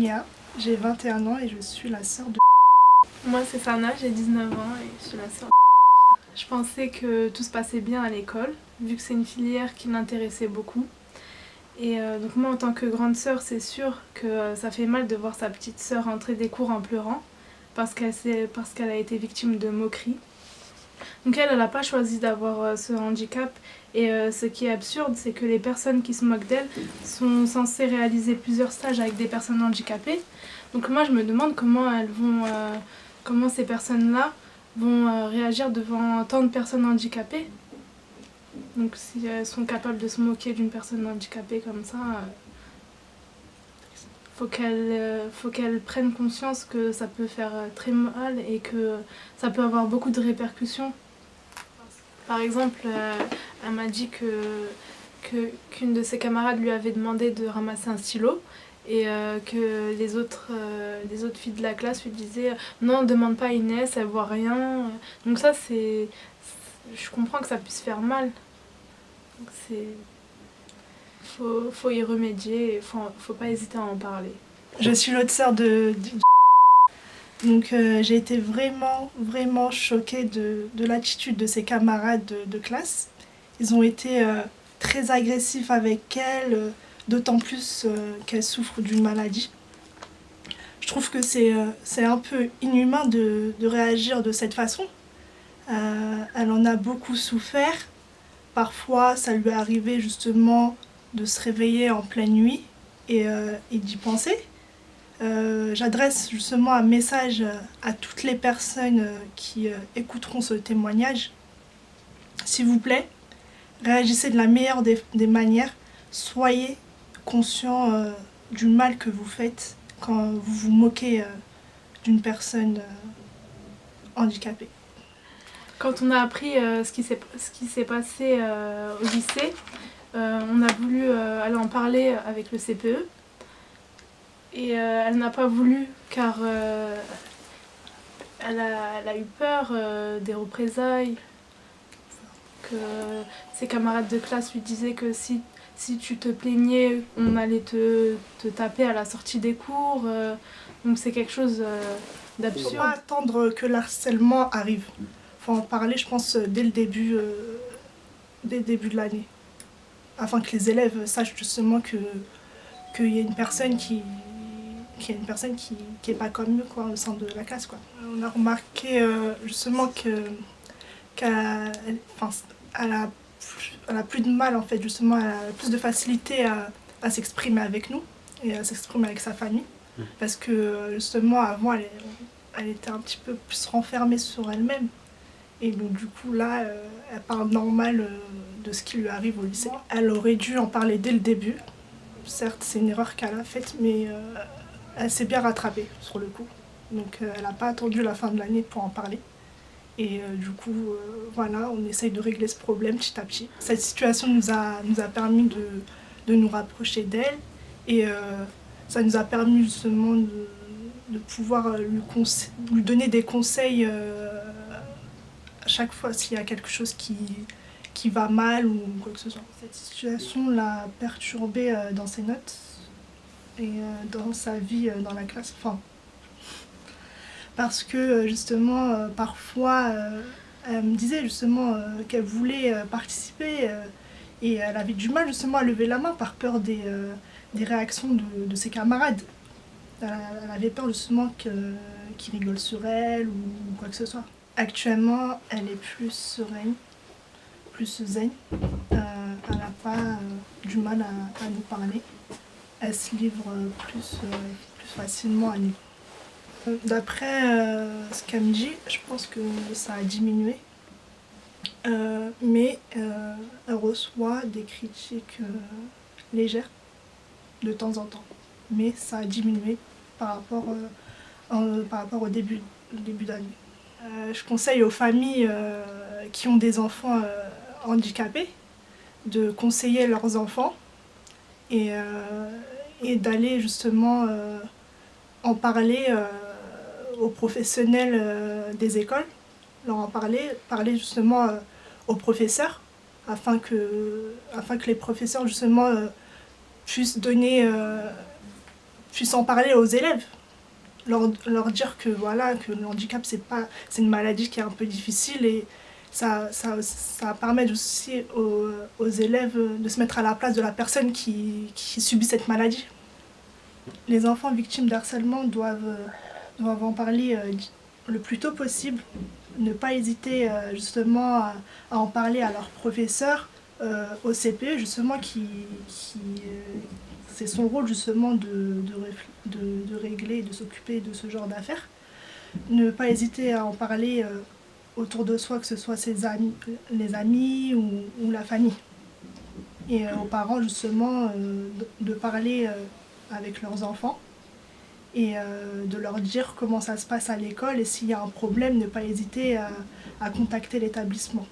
Nia, j'ai 21 ans et je suis la sœur de... Moi c'est Sana, j'ai 19 ans et je suis la sœur de... Je pensais que tout se passait bien à l'école, vu que c'est une filière qui m'intéressait beaucoup. Et donc moi en tant que grande sœur, c'est sûr que ça fait mal de voir sa petite sœur entrer des cours en pleurant parce qu'elle a été victime de moqueries. Donc elle n'a pas choisi d'avoir ce handicap et ce qui est absurde, c'est que les personnes qui se moquent d'elle sont censées réaliser plusieurs stages avec des personnes handicapées. Donc moi je me demande comment ces personnes-là vont réagir devant tant de personnes handicapées. Donc si elles sont capables de se moquer d'une personne handicapée comme ça, faut qu'elles prennent conscience que ça peut faire très mal et que ça peut avoir beaucoup de répercussions. Par exemple, elle m'a dit qu'une de ses camarades lui avait demandé de ramasser un stylo et que les autres filles de la classe lui disaient « Non, demande pas à Inès, elle voit rien ». Donc ça, je comprends que ça puisse faire mal. Faut y remédier, faut pas hésiter à en parler. Je suis l'autre sœur de... Donc j'ai été vraiment choquée de l'attitude de ses camarades de classe. Ils ont été très agressifs avec elle, d'autant plus qu'elle souffre d'une maladie. Je trouve que c'est un peu inhumain de réagir de cette façon. Elle en a beaucoup souffert. Parfois, ça lui est arrivé justement de se réveiller en pleine nuit et d'y penser. J'adresse justement un message à toutes les personnes qui écouteront ce témoignage. S'il vous plaît, réagissez de la meilleure des manières. Soyez conscient du mal que vous faites quand vous vous moquez d'une personne handicapée. Quand on a appris ce qui s'est passé au lycée, on a voulu aller en parler avec le CPE. Et elle n'a pas voulu car elle a eu peur des représailles, que ses camarades de classe lui disaient que si tu te plaignais, on allait te taper à la sortie des cours. Donc c'est quelque chose d'absurde. Il ne faut pas attendre que l'harcèlement arrive. Il faut en parler, je pense, dès le début de l'année. Afin que les élèves sachent justement qu'il y a une personne qui est pas comme eux quoi, au sein de la classe. Quoi. On a remarqué justement qu'elle a plus de mal, en fait, justement, elle a plus de facilité à s'exprimer avec nous et à s'exprimer avec sa famille. Parce que justement, avant, elle était un petit peu plus renfermée sur elle-même. Et donc du coup, là, elle parle normal de ce qui lui arrive au lycée. Elle aurait dû en parler dès le début. Certes, c'est une erreur qu'elle a faite, mais elle s'est bien rattrapée sur le coup. Donc elle n'a pas attendu la fin de l'année pour en parler. Et du coup, voilà, on essaye de régler ce problème petit à petit. Cette situation nous a permis de nous rapprocher d'elle. Et ça nous a permis justement de pouvoir lui donner des conseils à chaque fois s'il y a quelque chose qui va mal ou quoi que ce soit. Cette situation l'a perturbée dans ses notes et dans sa vie dans la classe. Enfin, parce que justement, parfois, elle me disait justement qu'elle voulait participer et elle avait du mal justement à lever la main par peur des réactions de ses camarades. Elle avait peur justement qu'ils rigolent sur elle ou quoi que ce soit. Actuellement, elle est plus sereine, plus zen. Elle n'a pas du mal à nous parler. Elle se livre plus facilement à nous. D'après ce qu'elle me dit, je pense que ça a diminué. Mais elle reçoit des critiques légères de temps en temps. Mais ça a diminué par rapport au début d'année. Je conseille aux familles qui ont des enfants handicapés de conseiller leurs enfants et d'aller justement en parler aux professionnels des écoles, leur en parler justement aux professeurs afin que les professeurs justement puissent puissent en parler aux élèves. Leur dire que, voilà, que le handicap, c'est une maladie qui est un peu difficile et ça permet aussi aux élèves de se mettre à la place de la personne qui subit cette maladie. Les enfants victimes d'harcèlement doivent en parler le plus tôt possible, ne pas hésiter justement à en parler à leur professeur, au CPE, justement, c'est son rôle justement de régler, de s'occuper de ce genre d'affaires. Ne pas hésiter à en parler autour de soi, que ce soit les amis ou la famille. Et aux parents justement de parler avec leurs enfants et de leur dire comment ça se passe à l'école et s'il y a un problème, ne pas hésiter à contacter l'établissement.